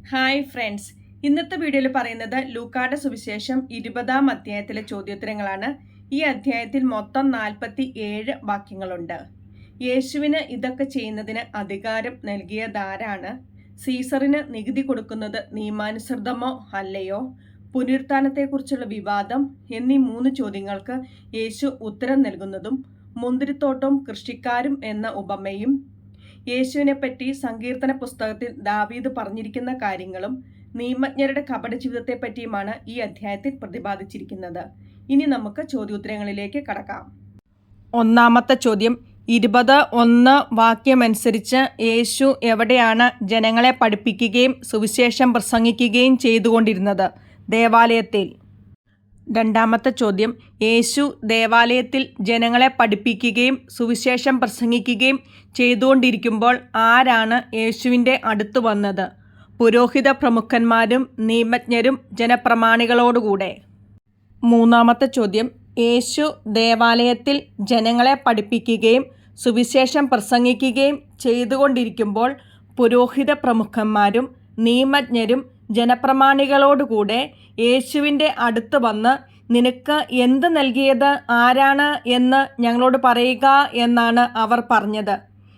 Hi friends, ഇന്നത്തെ വീഡിയോയിൽ പറയുന്നത് ലൂക്കായുടെ സുവിശേഷം 20-ാം അധ്യായത്തിലെ ചോദ്യോത്തരങ്ങളാണ്. ഈ അധ്യായത്തിൽ മൊത്തം 47 വാക്യങ്ങളുണ്ട്. യേശുവിന് ഇതൊക്കെ ചെയ്യുന്നതിന് അധികാരം നൽകിയതാരാണ്? സീസറിന് നികുതി കൊടുക്കുന്നത് നിയമാനുസൃതമോ അല്ലയോ? പുനരുത്ഥാനത്തെക്കുറിച്ചുള്ള വിവാദം എന്നീ 3 ചോദ്യങ്ങൾക്ക് യേശു ഉത്തരം നൽകുന്നതും മുന്തിരിത്തോട്ടവും കൃഷിക്കാരും എന്ന ഉപമയും യേശുവിനെപ്പറ്റി സങ്കീർത്തന പുസ്തകത്തിൽ ദാവീദ് പറഞ്ഞിരിക്കുന്ന കാര്യങ്ങളും നിയമജ്ഞരുടെ കപട ജീവിതത്തെ പറ്റിയുമാണ് ഈ അധ്യായത്തിൽ പ്രതിപാദിച്ചിരിക്കുന്നത്. ഇനി നമുക്ക് ചോദ്യോത്തരങ്ങളിലേക്ക് കടക്കാം. ഒന്നാമത്തെ ചോദ്യം, 20:1 വാക്യമനുസരിച്ച് യേശു എവിടെയാണ് ജനങ്ങളെ പഠിപ്പിക്കുകയും സുവിശേഷം പ്രസംഗിക്കുകയും ചെയ്തുകൊണ്ടിരുന്നത്? ദേവാലയത്തിൽ. രണ്ടാമത്തെ ചോദ്യം, യേശു ദേവാലയത്തിൽ ജനങ്ങളെ പഠിപ്പിക്കുകയും സുവിശേഷം പ്രസംഗിക്കുകയും ചെയ്തുകൊണ്ടിരിക്കുമ്പോൾ ആരാണ് യേശുവിൻ്റെ അടുത്ത് വന്നത്? പുരോഹിത പ്രമുഖന്മാരും നിയമജ്ഞരും ജനപ്രമാണികളോടുകൂടെ. മൂന്നാമത്തെ ചോദ്യം, യേശു ദേവാലയത്തിൽ ജനങ്ങളെ പഠിപ്പിക്കുകയും സുവിശേഷം പ്രസംഗിക്കുകയും ചെയ്തുകൊണ്ടിരിക്കുമ്പോൾ പുരോഹിത പ്രമുഖന്മാരും നിയമജ്ഞരും ജനപ്രമാണികളോടുകൂടെ യേശുവിൻ്റെ അടുത്ത് വന്ന് നിനക്ക് എന്ത് നൽകിയത് ആരാണ് എന്ന് ഞങ്ങളോട് പറയുക എന്നാണ് അവർ പറഞ്ഞത്.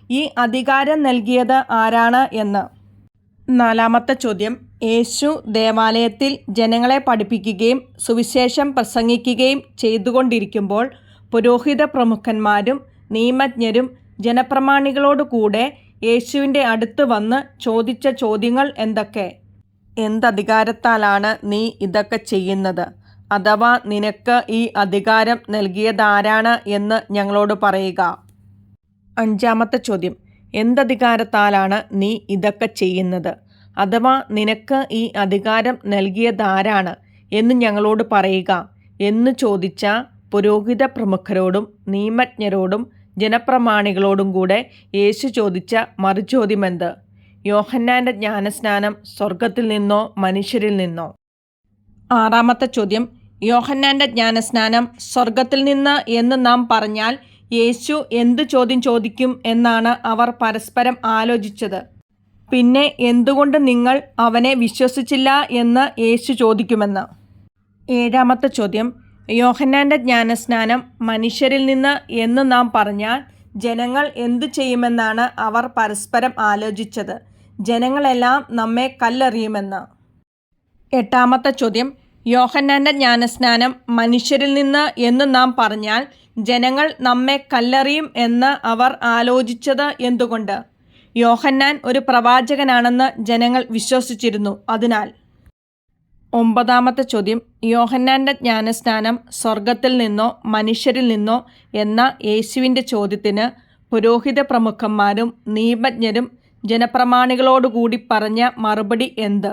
ഈ അധികാരം നൽകിയത് ആരാണ് എന്ന്. നാലാമത്തെ ചോദ്യം, യേശു ദേവാലയത്തിൽ ജനങ്ങളെ പഠിപ്പിക്കുകയും സുവിശേഷം പ്രസംഗിക്കുകയും ചെയ്തുകൊണ്ടിരിക്കുമ്പോൾ പുരോഹിത പ്രമുഖന്മാരും നിയമജ്ഞരും ജനപ്രമാണികളോടുകൂടെ യേശുവിൻ്റെ അടുത്ത് വന്ന് ചോദിച്ച ചോദ്യങ്ങൾ എന്തൊക്കെ? എന്തധികാരത്താലാണ് നീ ഇതൊക്കെ ചെയ്യുന്നത്? അഥവാ നിനക്ക് ഈ അധികാരം നൽകിയതാരാണ് എന്ന് ഞങ്ങളോട് പറയുക. അഞ്ചാമത്തെ ചോദ്യം, എന്തധികാരത്താലാണ് നീ ഇതൊക്കെ ചെയ്യുന്നത്? അഥവാ നിനക്ക് ഈ അധികാരം നൽകിയതാരാണ് എന്ന് ഞങ്ങളോട് പറയുക എന്ന് ചോദിച്ച പുരോഹിത പ്രമുഖരോടും നിയമജ്ഞരോടും ജനപ്രമാണികളോടും കൂടെ യേശു ചോദിച്ച മറുചോദ്യമെന്ത്? യോഹന്നാൻ്റെ ജ്ഞാനസ്നാനം സ്വർഗത്തിൽ നിന്നോ മനുഷ്യരിൽ നിന്നോ? ആറാമത്തെ ചോദ്യം, യോഹന്നാൻ്റെ ജ്ഞാനസ്നാനം സ്വർഗത്തിൽ നിന്ന് എന്ന് നാം പറഞ്ഞാൽ യേശു എന്ത് ചോദ്യം ചോദിക്കും എന്നാണ് അവർ പരസ്പരം ആലോചിച്ചത്. പിന്നെ എന്തുകൊണ്ട് നിങ്ങൾ അവനെ വിശ്വസിച്ചില്ല എന്ന് യേശു ചോദിക്കുമെന്ന്. ഏഴാമത്തെ ചോദ്യം, യോഹന്നാൻ്റെ ജ്ഞാനസ്നാനം മനുഷ്യരിൽ നിന്ന് എന്ന് നാം പറഞ്ഞാൽ ജനങ്ങൾ എന്തു ചെയ്യുമെന്നാണ് അവർ പരസ്പരം ആലോചിച്ചത്. ജനങ്ങളെല്ലാം നമ്മെ കല്ലെറിയുമെന്ന്. എട്ടാമത്തെ ചോദ്യം, യോഹന്നാൻ്റെ ജ്ഞാനസ്നാനം മനുഷ്യരിൽ നിന്ന് എന്ന് നാം പറഞ്ഞാൽ ജനങ്ങൾ നമ്മെ കല്ലെറിയും എന്ന് അവർ ആലോചിച്ചത് എന്തുകൊണ്ട്? യോഹന്നാൻ ഒരു പ്രവാചകനാണെന്ന് ജനങ്ങൾ വിശ്വസിച്ചിരുന്നു, അതിനാൽ. ഒമ്പതാമത്തെ ചോദ്യം, യോഹന്നാൻ്റെ ജ്ഞാനസ്നാനം സ്വർഗത്തിൽ നിന്നോ മനുഷ്യരിൽ നിന്നോ എന്ന യേശുവിൻ്റെ ചോദ്യത്തിന് പുരോഹിത പ്രമുഖന്മാരും നിയമജ്ഞരും ജനപ്രമാണികളോടുകൂടി പറഞ്ഞ മറുപടി എന്ത്?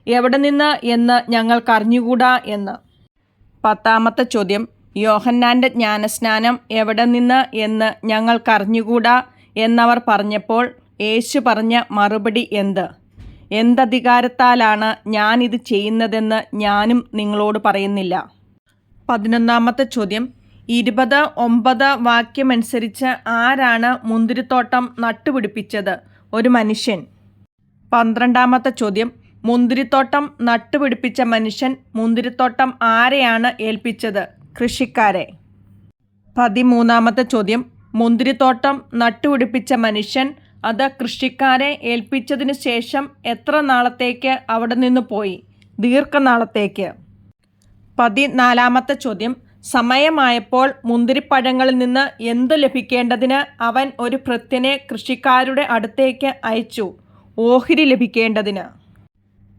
എവിടെ നിന്ന് എന്ന് ഞങ്ങൾക്കറിഞ്ഞുകൂടാ എന്ന്. പത്താമത്തെ ചോദ്യം, യോഹന്നാൻ്റെ ജ്ഞാനസ്നാനം എവിടെ നിന്ന് എന്ന് ഞങ്ങൾക്കറിഞ്ഞുകൂടാ എന്നവർ പറഞ്ഞപ്പോൾ യേശു പറഞ്ഞ മറുപടി എന്ത്? എന്തധികാരത്താലാണ് ഞാനിത് ചെയ്യുന്നതെന്ന് ഞാനും നിങ്ങളോട് പറയുന്നില്ല. 11ാമത്തെ ചോദ്യം, 20:9 വാക്യമനുസരിച്ച് ആരാണ് മുന്തിരിത്തോട്ടം നട്ടുപിടിപ്പിച്ചത്? ഒരു മനുഷ്യൻ. 12ാമത്തെ ചോദ്യം, മുന്തിരിത്തോട്ടം നട്ടുപിടിപ്പിച്ച മനുഷ്യൻ മുന്തിരിത്തോട്ടം ആരെയാണ് ഏൽപ്പിച്ചത്? കൃഷിക്കാരെ. 13ാമത്തെ ചോദ്യം, മുന്തിരിത്തോട്ടം നട്ടുപിടിപ്പിച്ച മനുഷ്യൻ അത് കൃഷിക്കാരെ ഏൽപ്പിച്ചതിനു ശേഷം എത്ര നാളത്തേക്ക് അവിടെ നിന്ന് പോയി? ദീർഘനാളത്തേക്ക്. 14ാമത്തെ ചോദ്യം, സമയമായപ്പോൾ മുന്തിരിപ്പഴങ്ങളിൽ നിന്ന് എന്തു ലഭിക്കേണ്ടതിന് അവൻ ഒരു ഭൃത്യനെ കൃഷിക്കാരുടെ അടുത്തേക്ക് അയച്ചു? ഓഹരി ലഭിക്കേണ്ടതിന്.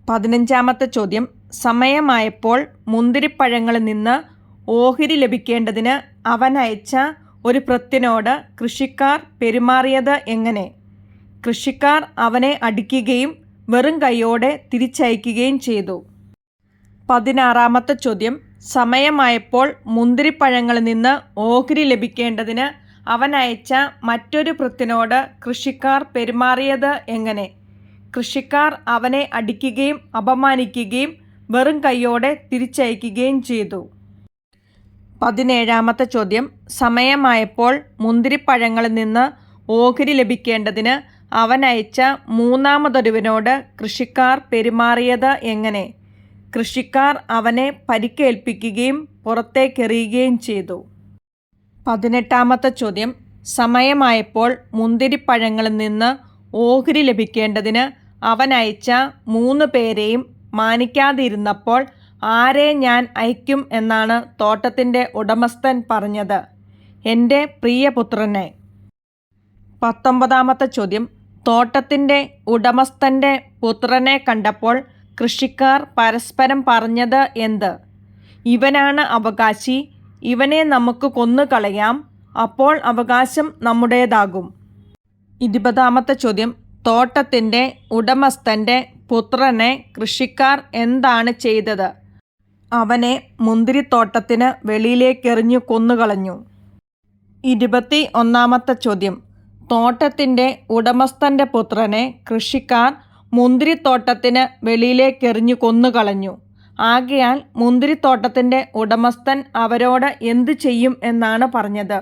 15ാമത്തെ ചോദ്യം, സമയമായപ്പോൾ മുന്തിരിപ്പഴങ്ങളിൽ നിന്ന് ഓഹരി ലഭിക്കേണ്ടതിന് അവൻ അയച്ച ഒരു ഭൃത്യനോട് കൃഷിക്കാർ പെരുമാറിയത് എങ്ങനെ? കൃഷിക്കാർ അവനെ അടിക്കുകയും വെറും കൈയോടെ തിരിച്ചയക്കുകയും ചെയ്തു. 16ാമത്തെ ചോദ്യം, സമയമായപ്പോൾ മുന്തിരിപ്പഴങ്ങളിൽ നിന്ന് ഓഹരി ലഭിക്കേണ്ടതിന് അവൻ അയച്ച മറ്റൊരു ഭൃത്യനോട് കൃഷിക്കാർ പെരുമാറിയത് എങ്ങനെ? കൃഷിക്കാർ അവനെ അടിക്കുകയും അപമാനിക്കുകയും വെറും കൈയോടെ തിരിച്ചയക്കുകയും ചെയ്തു. 17ാമത്തെ ചോദ്യം, സമയമായപ്പോൾ മുന്തിരിപ്പഴങ്ങളിൽ നിന്ന് ഓഹരി ലഭിക്കേണ്ടതിന് അവനയച്ച മൂന്നാമതൊരുവനോട് കൃഷിക്കാർ പെരുമാറിയത് എങ്ങനെ? കൃഷിക്കാർ അവനെ പരിക്കേൽപ്പിക്കുകയും പുറത്തേക്കെറിയുകയും ചെയ്തു. 18-ാമത്തെ ചോദ്യം. സമയമായപ്പോൾ മുന്തിരിപ്പഴങ്ങളിൽ നിന്ന് ഓഹരി ലഭിക്കേണ്ടതിന് അവനയച്ച 3 പേരെയും മാനിക്കാതിരുന്നപ്പോൾ ആരെ ഞാൻ അയക്കും എന്നാണ് തോട്ടത്തിൻ്റെ ഉടമസ്ഥൻ പറഞ്ഞത്? എൻ്റെ പ്രിയപുത്രനെ. 19-ാമത്തെ ചോദ്യം. തോട്ടത്തിൻ്റെ ഉടമസ്ഥൻ്റെ പുത്രനെ കണ്ടപ്പോൾ കൃഷിക്കാർ പരസ്പരം പറഞ്ഞത് എന്ത്? ഇവനാണ് അവകാശി, ഇവനെ നമുക്ക് കൊന്നുകളയാം, അപ്പോൾ അവകാശം നമ്മുടേതാകും. 20-ാമത്തെ ചോദ്യം. തോട്ടത്തിൻ്റെ ഉടമസ്ഥൻ്റെ പുത്രനെ കൃഷിക്കാർ എന്താണ് ചെയ്തത്? അവനെ മുന്തിരിത്തോട്ടത്തിന് വെളിയിലേക്കെറിഞ്ഞു കൊന്നുകളഞ്ഞു. 21-ാമത്തെ ചോദ്യം. തോട്ടത്തിൻ്റെ ഉടമസ്ഥൻ്റെ പുത്രനെ കൃഷിക്കാർ മുന്തിരിത്തോട്ടത്തിന് വെളിയിലേക്കെറിഞ്ഞു കൊന്നുകളഞ്ഞു. ആകയാൽ മുന്തിരിത്തോട്ടത്തിൻ്റെ ഉടമസ്ഥൻ അവരോട് എന്തു ചെയ്യും എന്നാണ് പറഞ്ഞത്?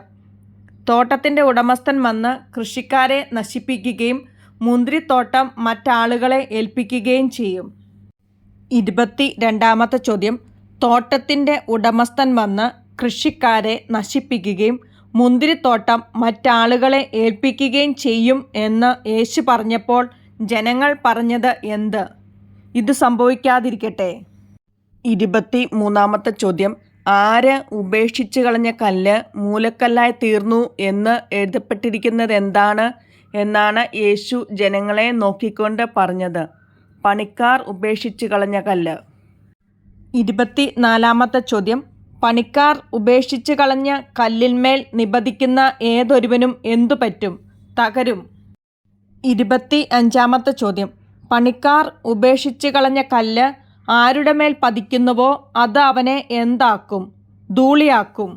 തോട്ടത്തിൻ്റെ ഉടമസ്ഥൻ വന്ന് കൃഷിക്കാരെ നശിപ്പിക്കുകയും മുന്തിരിത്തോട്ടം മറ്റാളുകളെ ഏൽപ്പിക്കുകയും ചെയ്യും. 22-ാമത്തെ ചോദ്യം. തോട്ടത്തിൻ്റെ ഉടമസ്ഥൻ വന്ന് കൃഷിക്കാരെ നശിപ്പിക്കുകയും മുന്തിരിത്തോട്ടം മറ്റാളുകളെ ഏൽപ്പിക്കുകയും ചെയ്യും എന്ന് യേശു പറഞ്ഞപ്പോൾ ജനങ്ങൾ പറഞ്ഞത് എന്ത്? ഇത് സംഭവിക്കാതിരിക്കട്ടെ. 23-ാമത്തെ ചോദ്യം. ആര് ഉപേക്ഷിച്ചു കളഞ്ഞ കല്ല് മൂലക്കല്ലായി തീർന്നു എന്ന് എഴുതപ്പെട്ടിരിക്കുന്നത് എന്താണ് എന്നാണ് യേശു ജനങ്ങളെ നോക്കിക്കൊണ്ട് പറഞ്ഞത്? പണിക്കാർ ഉപേക്ഷിച്ചു കളഞ്ഞ കല്ല്. 24-ാമത്തെ ചോദ്യം. പണിക്കാർ ഉപേക്ഷിച്ചു കളഞ്ഞ കല്ലിന്മേൽ നിബദിക്കുന്ന ഏതൊരുവനും എന്തു പറ്റും? തകരും. 25-ാമത്തെ ചോദ്യം. പണിക്കാർ ഉപേക്ഷിച്ചു കളഞ്ഞ കല്ല് ആരുടെ മേൽ പതിക്കുന്നുവോ അത് അവനെ എന്താക്കും? ധൂളിയാക്കും.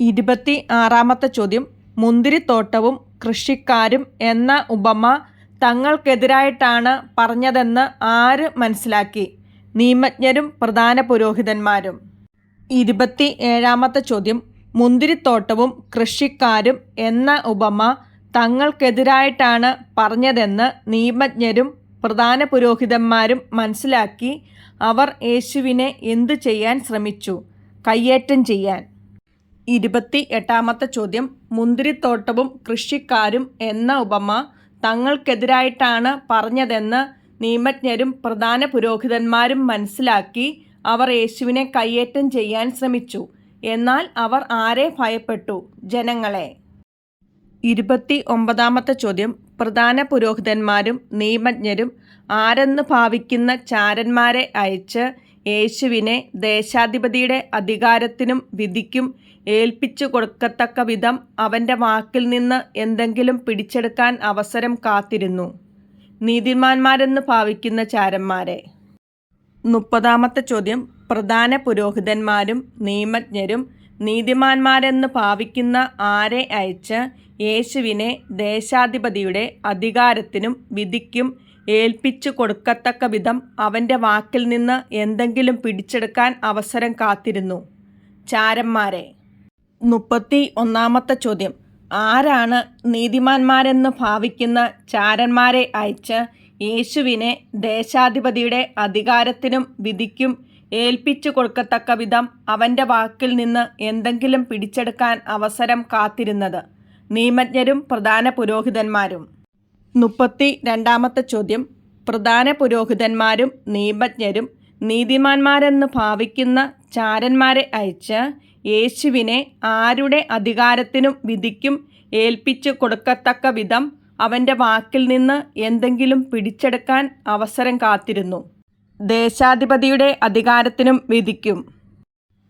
26-ാമത്തെ ചോദ്യം. മുന്തിരിത്തോട്ടവും കൃഷിക്കാരും എന്ന ഉപമ തങ്ങൾക്കെതിരായിട്ടാണ് പറഞ്ഞതെന്ന് ആര് മനസ്സിലാക്കി? നിയമജ്ഞരും പ്രധാന പുരോഹിതന്മാരും. 27-ാമത്തെ ചോദ്യം. മുന്തിരിത്തോട്ടവും കൃഷിക്കാരും എന്ന ഉപമ തങ്ങൾക്കെതിരായിട്ടാണ് പറഞ്ഞതെന്ന് നിയമജ്ഞരും പ്രധാന പുരോഹിതന്മാരും മനസ്സിലാക്കി അവർ യേശുവിനെ എന്തു ചെയ്യാൻ ശ്രമിച്ചു? കയ്യേറ്റം ചെയ്യാൻ. 28-ാമത്തെ ചോദ്യം. മുന്തിരിത്തോട്ടവും കൃഷിക്കാരും എന്ന ഉപമ തങ്ങൾക്കെതിരായിട്ടാണ് പറഞ്ഞതെന്ന് നിയമജ്ഞരും പ്രധാന പുരോഹിതന്മാരും മനസ്സിലാക്കി അവർ യേശുവിനെ കയ്യേറ്റം ചെയ്യാൻ ശ്രമിച്ചു. എന്നാൽ അവർ ആരെ ഭയപ്പെട്ടു? ജനങ്ങളെ. 29-ാമത്തെ ചോദ്യം. പ്രധാന പുരോഹിതന്മാരും നിയമജ്ഞരും ആരെന്ന് ഭാവിക്കുന്ന ചാരന്മാരെ അയച്ച് യേശുവിനെ ദേശാധിപതിയുടെ അധികാരത്തിനും വിധിക്കും ഏൽപ്പിച്ചു കൊടുക്കത്തക്ക വിധം അവൻ്റെ വാക്കിൽ നിന്ന് എന്തെങ്കിലും പിടിച്ചെടുക്കാൻ അവസരം കാത്തിരുന്നു. നീതിമാന്മാരെന്ന് ഭാവിക്കുന്ന ചാരന്മാരെ. 30-ാമത്തെ ചോദ്യം. പ്രധാന പുരോഹിതന്മാരും നിയമജ്ഞരും നീതിമാന്മാരെന്ന് ഭാവിക്കുന്ന ആരെ അയച്ച് യേശുവിനെ ദേശാധിപതിയുടെ അധികാരത്തിനും വിധിക്കും ഏൽപ്പിച്ചു കൊടുക്കത്തക്ക വിധം അവൻ്റെ വാക്കിൽ നിന്ന് എന്തെങ്കിലും പിടിച്ചെടുക്കാൻ അവസരം കാത്തിരുന്നു? ചാരന്മാരെ. 31-ാമത്തെ ചോദ്യം. ആരാണ് നീതിമാന്മാരെന്ന് ഭാവിക്കുന്ന ചാരന്മാരെ അയച്ച് യേശുവിനെ ദേശാധിപതിയുടെ അധികാരത്തിനും വിധിക്കും ഏൽപ്പിച്ചു കൊടുക്കത്തക്ക വിധം അവൻ്റെ വാക്കിൽ നിന്ന് എന്തെങ്കിലും പിടിച്ചെടുക്കാൻ അവസരം കാത്തിരുന്നത്? നിയമജ്ഞരും പ്രധാന പുരോഹിതന്മാരും. 32-ാമത്തെ ചോദ്യം. പ്രധാന പുരോഹിതന്മാരും നിയമജ്ഞരും നീതിമാന്മാരെന്ന് ഭാവിക്കുന്ന ചാരന്മാരെ അയച്ച് യേശുവിനെ ആരുടെ അധികാരത്തിനും വിധിക്കും ഏൽപ്പിച്ചു കൊടുക്കത്തക്ക വിധം അവൻ്റെ വാക്കിൽ നിന്ന് എന്തെങ്കിലും പിടിച്ചെടുക്കാൻ അവസരം കാത്തിരുന്നു? ദേശാധിപതിയുടെ അധികാരത്തിനും വിധിക്കും.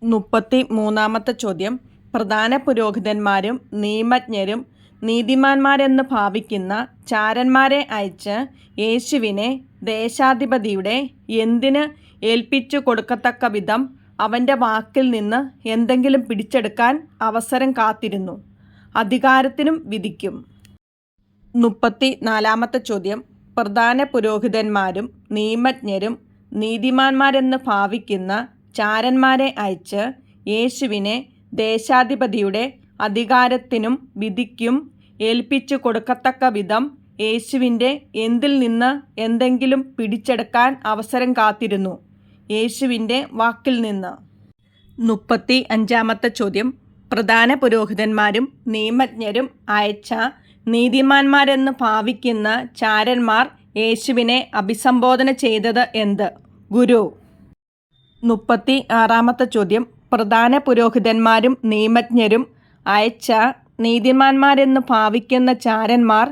33-ാമത്തെ ചോദ്യം. പ്രധാന പുരോഹിതന്മാരും നിയമജ്ഞരും നീതിമാന്മാരെന്ന് ഭാവിക്കുന്ന ചാരന്മാരെ അയച്ച് യേശുവിനെ ദേശാധിപതിയുടെ എന്തിന് ഏൽപ്പിച്ചു കൊടുക്കത്തക്ക വിധം അവൻ്റെ വാക്കിൽ നിന്ന് എന്തെങ്കിലും പിടിച്ചെടുക്കാൻ അവസരം കാത്തിരുന്നു? അധികാരത്തിനും വിധിക്കും. 34-ാമത്തെ ചോദ്യം. പ്രധാന പുരോഹിതന്മാരും നിയമജ്ഞരും നീതിമാന്മാരെന്ന് ഭാവിക്കുന്ന ചാരന്മാരെ അയച്ച് യേശുവിനെ ദേശാധിപതിയുടെ അധികാരത്തിനും വിധിക്കും ഏൽപ്പിച്ചു കൊടുക്കത്തക്ക വിധം യേശുവിൻ്റെ എന്തിൽ നിന്ന് എന്തെങ്കിലും പിടിച്ചെടുക്കാൻ അവസരം കാത്തിരുന്നു. യേശുവിൻ്റെ വാക്കിൽ നിന്ന്. 35-ാമത്തെ ചോദ്യം. പ്രധാന പുരോഹിതന്മാരും നിയമജ്ഞരും അയച്ച നീതിമാന്മാരെന്ന് ഭാവിക്കുന്ന ചാരന്മാർ യേശുവിനെ അഭിസംബോധന ചെയ്തത് എന്ത്? ഗുരു. 36-ാമത്തെ ചോദ്യം. പ്രധാന പുരോഹിതന്മാരും നിയമജ്ഞരും അയച്ച നീതിമാന്മാരെന്ന് ഭാവിക്കുന്ന ചാരന്മാർ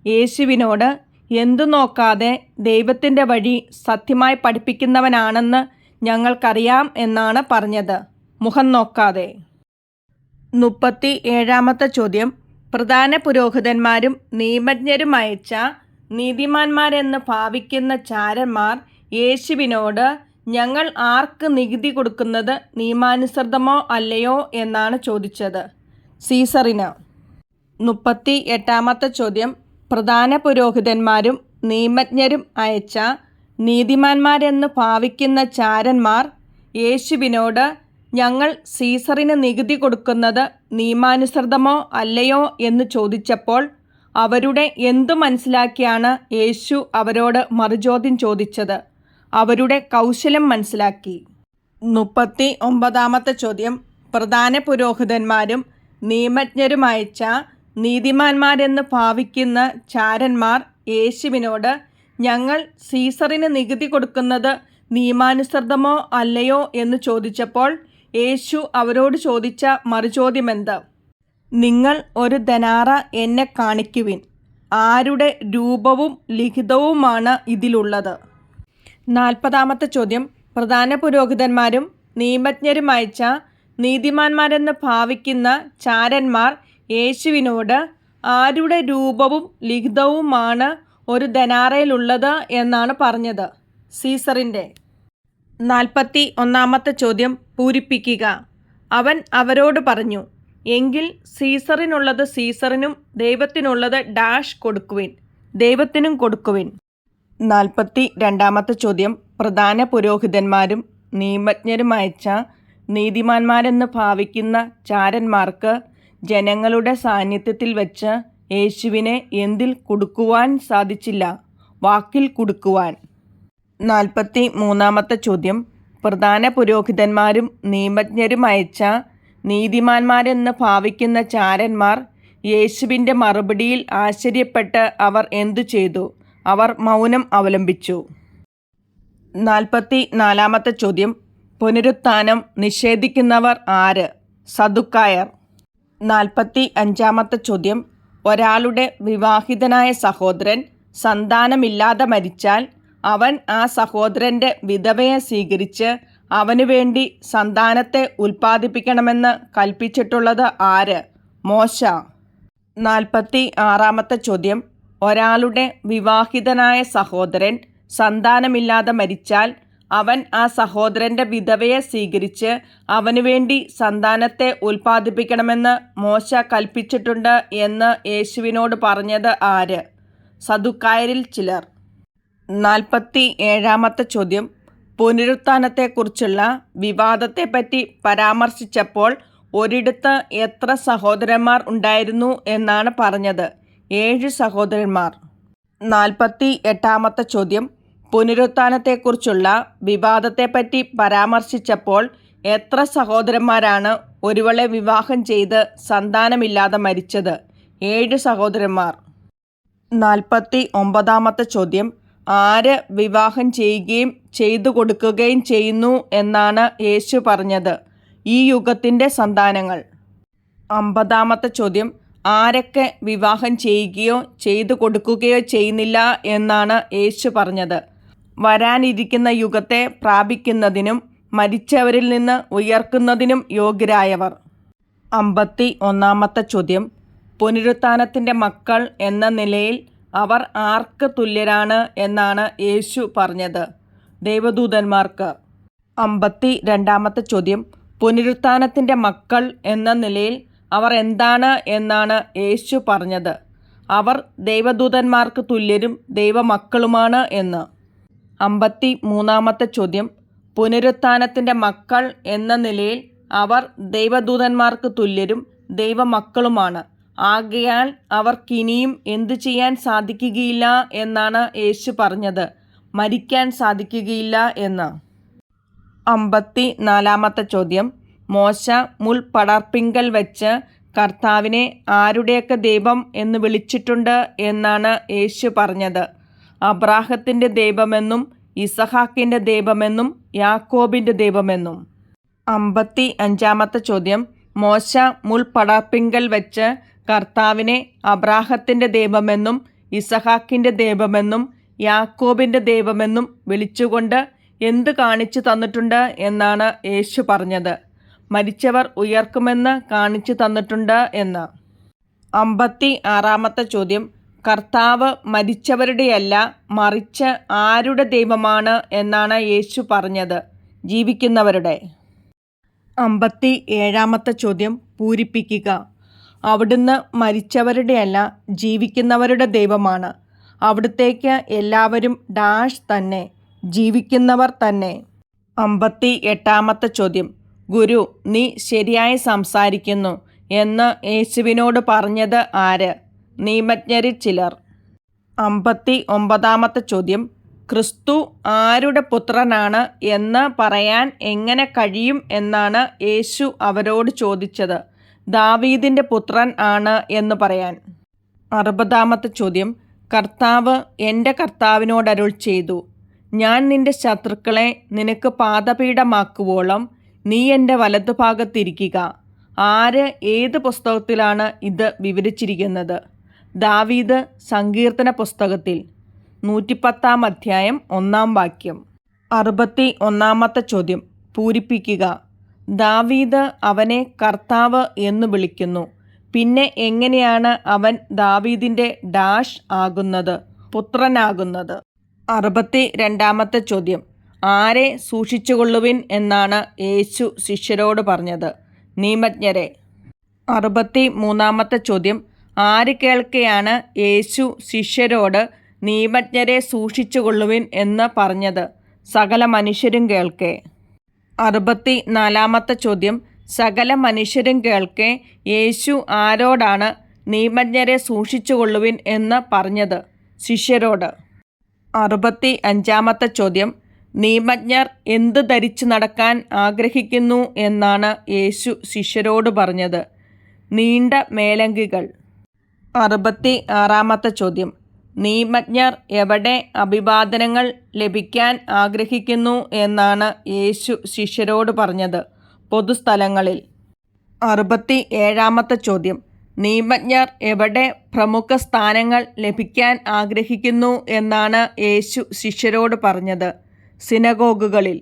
യേശുവിനോട് എന്തു നോക്കാതെ ദൈവത്തിൻ്റെ വഴി സത്യമായി പഠിപ്പിക്കുന്നവനാണെന്ന് ഞങ്ങൾക്കറിയാം എന്നാണ് പറഞ്ഞത്? മുഖം നോക്കാതെ. 37-ാമത്തെ ചോദ്യം. പ്രധാന പുരോഹിതന്മാരും നിയമജ്ഞരും അയച്ച നീതിമാന്മാരെന്ന് ഭാവിക്കുന്ന ചാരന്മാർ യേശുവിനോട് ഞങ്ങൾ ആർക്ക് നികുതി കൊടുക്കുന്നത് നിയമാനുസൃതമോ അല്ലയോ എന്നാണ് ചോദിച്ചത്? സീസറിന്. 38-ാമത്തെ ചോദ്യം. പ്രധാന പുരോഹിതന്മാരും നിയമജ്ഞരും അയച്ച നീതിമാന്മാരെന്ന് ഭാവിക്കുന്ന ചാരന്മാർ യേശുവിനോട് ഞങ്ങൾ സീസറിന് നികുതി കൊടുക്കുന്നത് നിയമാനുസൃതമോ അല്ലയോ എന്ന് ചോദിച്ചപ്പോൾ അവരുടെ എന്തു മനസ്സിലാക്കിയാണ് യേശു അവരോട് മറുചോദ്യം ചോദിച്ചത്? അവരുടെ കൗശലം മനസ്സിലാക്കി. 39-ാമത്തെ ചോദ്യം. പ്രധാന പുരോഹിതന്മാരും നിയമജ്ഞരും അയച്ച നീതിമാന്മാരെന്ന് ഭാവിക്കുന്ന ചാരന്മാർ യേശുവിനോട് ഞങ്ങൾ സീസറിന് നികുതി കൊടുക്കുന്നത് നിയമാനുസൃതമോ അല്ലയോ എന്ന് ചോദിച്ചപ്പോൾ യേശു അവരോട് ചോദിച്ച മറുചോദ്യമെന്ത്? നിങ്ങൾ ഒരു ധനാറ എന്നെ കാണിക്കുവിൻ. ആരുടെ രൂപവും ലിഖിതവുമാണ് ഇതിലുള്ളത്? 40-ാമത്തെ ചോദ്യം. പ്രധാന പുരോഹിതന്മാരും നിയമജ്ഞരും അയച്ച നീതിമാന്മാരെന്ന് ഭാവിക്കുന്ന ചാരന്മാർ യേശുവിനോട് ആരുടെ രൂപവും ലിഖിതവുമാണ് ഒരു ധനാറയിലുള്ളത് എന്നാണ് പറഞ്ഞത്? സീസറിൻ്റെ. 41-ാമത്തെ ചോദ്യം പൂരിപ്പിക്കുക. അവൻ അവരോട് പറഞ്ഞു, എങ്കിൽ സീസറിനുള്ളത് സീസറിനും ദൈവത്തിനുള്ളത് ഡാഷ് കൊടുക്കുവിൻ. ദൈവത്തിനും കൊടുക്കുവിൻ. 42-ാമത്തെ ചോദ്യം. പ്രധാന പുരോഹിതന്മാരും നിയമജ്ഞരും അയച്ച നീതിമാന്മാരെന്ന് ഭാവിക്കുന്ന ചാരന്മാർക്ക് ജനങ്ങളുടെ സാന്നിധ്യത്തിൽ വെച്ച് യേശുവിനെ എന്തിൽ കുടുക്കുവാൻ സാധിച്ചില്ല? വാക്കിൽ കുടുക്കുവാൻ. 43-ാമത്തെ ചോദ്യം. പ്രധാന പുരോഹിതന്മാരും നിയമജ്ഞരും അയച്ച നീതിമാന്മാരെന്ന് ഭാവിക്കുന്ന ചാരന്മാർ യേശുവിൻ്റെ മറുപടിയിൽ ആശ്ചര്യപ്പെട്ട് അവർ എന്തു ചെയ്തു? അവർ മൗനം അവലംബിച്ചു. 44-ാമത്തെ ചോദ്യം. പുനരുത്ഥാനം നിഷേധിക്കുന്നവർ ആര്? സദുക്കായർ. 45-ാമത്തെ ചോദ്യം. ഒരാളുടെ വിവാഹിതനായ സഹോദരൻ സന്താനമില്ലാതെ മരിച്ചാൽ അവൻ ആ സഹോദരൻ്റെ വിധവയെ സ്വീകരിച്ച് അവനു വേണ്ടി സന്താനത്തെ ഉൽപ്പാദിപ്പിക്കണമെന്ന് കൽപ്പിച്ചിട്ടുള്ളത് ആര്? മോശ. 46-ാമത്തെ ചോദ്യം. ഒരാളുടെ വിവാഹിതനായ സഹോദരൻ സന്താനമില്ലാതെ മരിച്ചാൽ അവൻ ആ സഹോദരൻ്റെ വിധവയെ സ്വീകരിച്ച് അവനു വേണ്ടി സന്താനത്തെ ഉൽപ്പാദിപ്പിക്കണമെന്ന് മോശ കൽപ്പിച്ചിട്ടുണ്ട് എന്ന് യേശുവിനോട് പറഞ്ഞത് ആര്? സദുക്കായരിൽ ചിലർ. 47-ാമത്തെ ചോദ്യം. പുനരുത്ഥാനത്തെക്കുറിച്ചുള്ള വിവാദത്തെപ്പറ്റി പരാമർശിച്ചപ്പോൾ ഒരിടത്ത് എത്ര സഹോദരന്മാർ ഉണ്ടായിരുന്നു എന്നാണ് പറഞ്ഞത്? 7 സഹോദരന്മാർ. 48-ാമത്തെ ചോദ്യം. പുനരുത്ഥാനത്തെക്കുറിച്ചുള്ള വിവാദത്തെപ്പറ്റി പരാമർശിച്ചപ്പോൾ എത്ര സഹോദരന്മാരാണ് ഒരുവളെ വിവാഹം ചെയ്ത് സന്താനമില്ലാതെ മരിച്ചത്? 7 സഹോദരന്മാർ. 49-ാമത്തെ ചോദ്യം. ആര് വിവാഹം ചെയ്യുകയും ചെയ്തു കൊടുക്കുകയും ചെയ്യുന്നു എന്നാണ് യേശു പറഞ്ഞത്? ഈ യുഗത്തിൻ്റെ സന്താനങ്ങൾ. 50-ാമത്തെ ചോദ്യം. ആരൊക്കെ വിവാഹം ചെയ്യുകയോ ചെയ്തു കൊടുക്കുകയോ ചെയ്യുന്നില്ല എന്നാണ് യേശു പറഞ്ഞത്? വരാനിരിക്കുന്ന യുഗത്തെ പ്രാപിക്കുന്നതിനും മരിച്ചവരിൽ നിന്ന് ഉയർക്കുന്നതിനും യോഗ്യരായവർ. 51-ാമത്തെ ചോദ്യം. പുനരുത്ഥാനത്തിൻ്റെ മക്കൾ എന്ന നിലയിൽ അവർ ആർക്ക് തുല്യരാണ് എന്നാണ് യേശു പറഞ്ഞത്? ദൈവദൂതന്മാർക്ക്. 52-ാമത്തെ ചോദ്യം. പുനരുത്ഥാനത്തിൻ്റെ മക്കൾ എന്ന നിലയിൽ അവർ എന്താണ് എന്നാണ് യേശു പറഞ്ഞത്? അവർ ദൈവദൂതന്മാർക്ക് തുല്യരും ദൈവമക്കളുമാണ് എന്ന്. 53-ാമത്തെ ചോദ്യം. പുനരുത്ഥാനത്തിൻ്റെ മക്കൾ എന്ന നിലയിൽ അവർ ദൈവദൂതന്മാർക്ക് തുല്യരും ദൈവമക്കളുമാണ്. ആകയാൽ അവർക്കിനിയും എന്തു ചെയ്യാൻ സാധിക്കുകയില്ല എന്നാണ് യേശു പറഞ്ഞത്, മരിക്കാൻ സാധിക്കുകയില്ല എന്ന്. 54-ാമത്തെ ചോദ്യം. മോശ മുൾപടർപ്പിങ്കൽ വെച്ച് കർത്താവിനെ ആരുടെയൊക്കെ ദൈവം എന്ന് വിളിച്ചിട്ടുണ്ട് എന്നാണ് യേശു പറഞ്ഞത്? അബ്രാഹത്തിൻ്റെ ദൈവമെന്നും ഇസഹാക്കിൻ്റെ ദൈവമെന്നും യാക്കോബിൻ്റെ ദൈവമെന്നും. 55-ാമത്തെ ചോദ്യം. മോശ മുൾപടർപ്പിങ്കൽ വെച്ച് കർത്താവിനെ അബ്രാഹത്തിൻ്റെ ദൈവമെന്നും ഇസഹാക്കിൻ്റെ ദൈവമെന്നും യാക്കോബിൻ്റെ ദൈവമെന്നും വിളിച്ചുകൊണ്ട് എന്ത് കാണിച്ചു തന്നിട്ടുണ്ട് എന്നാണ് യേശു പറഞ്ഞത്? മരിച്ചവർ ഉയർക്കുമെന്ന് കാണിച്ചു തന്നിട്ടുണ്ട് എന്ന്. 56-ാമത്തെ ചോദ്യം. കർത്താവ് മരിച്ചവരുടെയല്ല, മറിച്ച് ആരുടെ ദൈവമാണ് എന്നാണ് യേശു പറഞ്ഞത്? ജീവിക്കുന്നവരുടെ. 57-ാമത്തെ ചോദ്യം പൂരിപ്പിക്കുക. അവിടുന്ന് മരിച്ചവരുടെയല്ല, ജീവിക്കുന്നവരുടെ ദൈവമാണ്. അവിടുത്തേക്ക് എല്ലാവരും ഡാഷ് തന്നെ, ജീവിക്കുന്നവർ തന്നെ. 58-ാമത്തെ ചോദ്യം. ഗുരു, നീ ശരിയായി സംസാരിക്കുന്നു എന്ന് യേശുവിനോട് പറഞ്ഞത് ആര്? നിയമജ്ഞരിൽ ചിലർ. 59-ാമത്തെ ചോദ്യം. ക്രിസ്തു ആരുടെ പുത്രനാണ് എന്ന് പറയാൻ എങ്ങനെ കഴിയും എന്നാണ് യേശു അവരോട് ചോദിച്ചത്? ദാവീദിൻ്റെ പുത്രൻ ആണ് എന്ന് പറയാൻ. 60-ാമത്തെ ചോദ്യം. കർത്താവ് എൻ്റെ കർത്താവിനോട് അരുൾ ചെയ്തു, ഞാൻ നിന്റെ ശത്രുക്കളെ നിനക്ക് പാദപീഠമാക്കുവോളം നീ എൻ്റെ വലതുഭാഗത്തിരിക്കുക. ആര്, ഏത് പുസ്തകത്തിലാണ് ഇത് വിവരിച്ചിരിക്കുന്നത്? ദാവീദ് സങ്കീർത്തന പുസ്തകത്തിൽ 110-ാം അധ്യായം 1-ാം വാക്യം. 61-ാമത്തെ ചോദ്യം പൂരിപ്പിക്കുക. ദാവീദ് അവനെ കർത്താവ് എന്ന് വിളിക്കുന്നു. പിന്നെ എങ്ങനെയാണ് അവൻ ദാവീദിൻ്റെ ഡാഷ് ആകുന്നത്, പുത്രനാകുന്നത്? 62-ാമത്തെ ചോദ്യം. ആരെ സൂക്ഷിച്ചുകൊള്ളുവിൻ എന്നാണ് യേശു ശിഷ്യരോട് പറഞ്ഞത്? നിയമജ്ഞരെ. 63-ാമത്തെ ചോദ്യം. ആര് കേൾക്കെയാണ് യേശു ശിഷ്യരോട് നിയമജ്ഞരെ സൂക്ഷിച്ചുകൊള്ളുവിൻ എന്ന് പറഞ്ഞത്? സകല മനുഷ്യരും കേൾക്കെ. 64-ാമത്തെ ചോദ്യം. സകല മനുഷ്യരും കേൾക്കെ യേശു ആരോടാണ് നിയമജ്ഞരെ സൂക്ഷിച്ചുകൊള്ളുവിൻ എന്ന് പറഞ്ഞത്? ശിഷ്യരോട്. 65-ാമത്തെ ചോദ്യം. നിയമജ്ഞർ എന്ത് ധരിച്ചു നടക്കാൻ ആഗ്രഹിക്കുന്നു എന്നാണ് യേശു ശിഷ്യരോട് പറഞ്ഞത്? നീണ്ട മേലങ്കികൾ. 66-ാമത്തെ ചോദ്യം. നിയമജ്ഞർ എവിടെ അഭിവാദനങ്ങൾ ലഭിക്കാൻ ആഗ്രഹിക്കുന്നു എന്നാണ് യേശു ശിഷ്യരോട് പറഞ്ഞത്? പൊതുസ്ഥലങ്ങളിൽ. 67-ാമത്തെ ചോദ്യം. നിയമജ്ഞർ എവിടെ പ്രമുഖ സ്ഥാനങ്ങൾ ലഭിക്കാൻ ആഗ്രഹിക്കുന്നു എന്നാണ് യേശു ശിഷ്യരോട് പറഞ്ഞത്? സിനഗോഗുകളിൽ.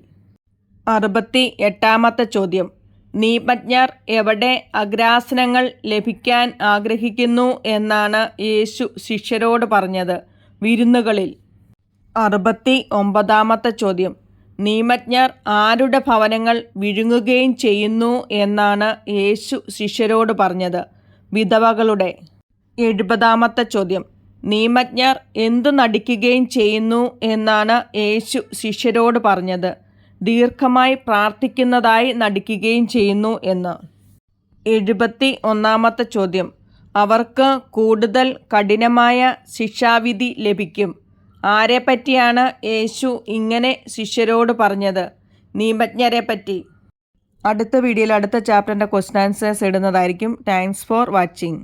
68-ാമത്തെ ചോദ്യം. നിയമജ്ഞർ എവിടെ അഗ്രാസനങ്ങൾ ലഭിക്കാൻ ആഗ്രഹിക്കുന്നു എന്നാണ് യേശു ശിഷ്യരോട് പറഞ്ഞത്? വിരുന്നുകളിൽ. 69-ാമത്തെ ചോദ്യം. നിയമജ്ഞർ ആരുടെ ഭവനങ്ങൾ വിഴുങ്ങുകയും ചെയ്യുന്നു എന്നാണ് യേശു ശിഷ്യരോട് പറഞ്ഞത്? വിധവകളുടെ. 70-ാമത്തെ ചോദ്യം. നിയമജ്ഞർ എന്തു നടിക്കുകയും ചെയ്യുന്നു എന്നാണ് യേശു ശിഷ്യരോട് പറഞ്ഞത്? ദീർഘമായി പ്രാർത്ഥിക്കുന്നതായി നടിക്കുകയും ചെയ്യുന്നു എന്ന്. 71-ാമത്തെ ചോദ്യം. അവർക്ക് കൂടുതൽ കഠിനമായ ശിക്ഷാവിധി ലഭിക്കും. ആരെപ്പറ്റിയാണ് യേശു ഇങ്ങനെ ശിഷ്യരോട് പറഞ്ഞത്? നിയമജ്ഞരെ പറ്റി. അടുത്ത വീഡിയോയിൽ അടുത്ത ചാപ്റ്ററിൻ്റെ ക്വസ്റ്റ്യൻ ആൻസേഴ്സ് ഇടുന്നതായിരിക്കും. Thanks for watching.